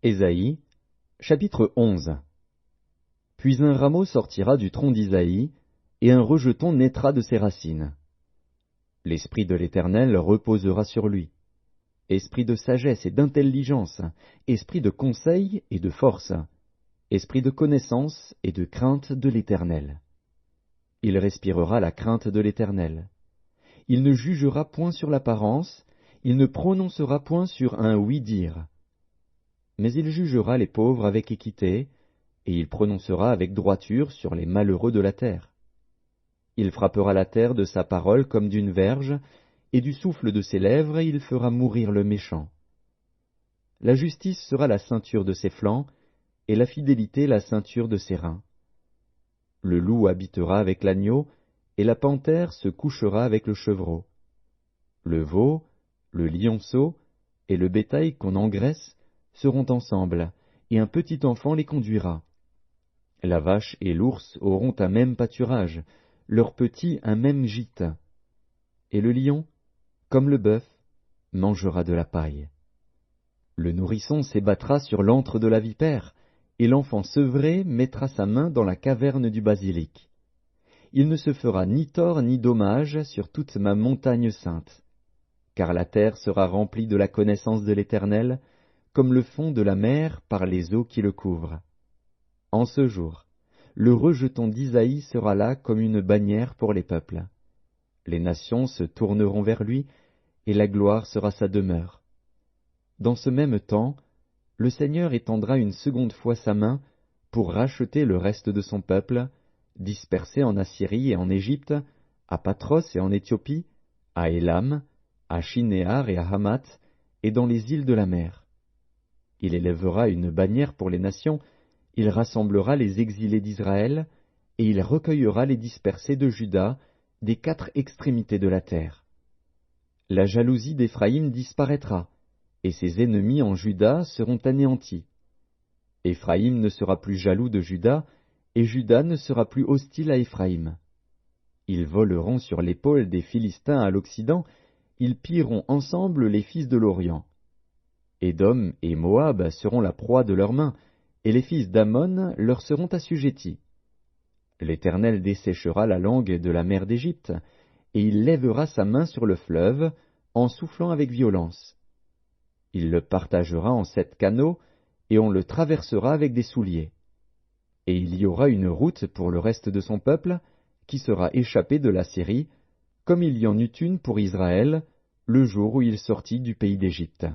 Ésaïe, chapitre 11. Puis un rameau sortira du tronc d'Isaïe, et un rejeton naîtra de ses racines. L'Esprit de l'Éternel reposera sur lui. Esprit de sagesse et d'intelligence, esprit de conseil et de force, esprit de connaissance et de crainte de l'Éternel. Il respirera la crainte de l'Éternel. Il ne jugera point sur l'apparence, il ne prononcera point sur un oui-dire. Mais il jugera les pauvres avec équité, et il prononcera avec droiture sur les malheureux de la terre. Il frappera la terre de sa parole comme d'une verge, et du souffle de ses lèvres il fera mourir le méchant. La justice sera la ceinture de ses flancs, et la fidélité la ceinture de ses reins. Le loup habitera avec l'agneau, et la panthère se couchera avec le chevreau. Le veau, le lionceau, et le bétail qu'on engraisse seront ensemble, et un petit enfant les conduira. La vache et l'ours auront un même pâturage, leurs petits un même gîte. Et le lion, comme le bœuf, mangera de la paille. Le nourrisson s'ébattra sur l'antre de la vipère, et l'enfant sevré mettra sa main dans la caverne du basilic. Il ne se fera ni tort ni dommage sur toute ma montagne sainte, car la terre sera remplie de la connaissance de l'Éternel, comme le fond de la mer par les eaux qui le couvrent. En ce jour, le rejeton d'Isaïe sera là comme une bannière pour les peuples. Les nations se tourneront vers lui, et la gloire sera sa demeure. Dans ce même temps, le Seigneur étendra une seconde fois sa main pour racheter le reste de son peuple, dispersé en Assyrie et en Égypte, à Patros et en Éthiopie, à Élam, à Shinéar et à Hamath, et dans les îles de la mer. Il élèvera une bannière pour les nations, il rassemblera les exilés d'Israël, et il recueillera les dispersés de Juda des quatre extrémités de la terre. La jalousie d'Éphraïm disparaîtra, et ses ennemis en Juda seront anéantis. Éphraïm ne sera plus jaloux de Juda, et Juda ne sera plus hostile à Éphraïm. Ils voleront sur l'épaule des Philistins à l'Occident, ils pilleront ensemble les fils de l'Orient. Édom et Moab seront la proie de leurs mains, et les fils d'Ammon leur seront assujettis. L'Éternel desséchera la langue de la mer d'Égypte, et il lèvera sa main sur le fleuve, en soufflant avec violence. Il le partagera en 7 canaux, et on le traversera avec des souliers. Et il y aura une route pour le reste de son peuple, qui sera échappé de l'Assyrie, comme il y en eut une pour Israël, le jour où il sortit du pays d'Égypte.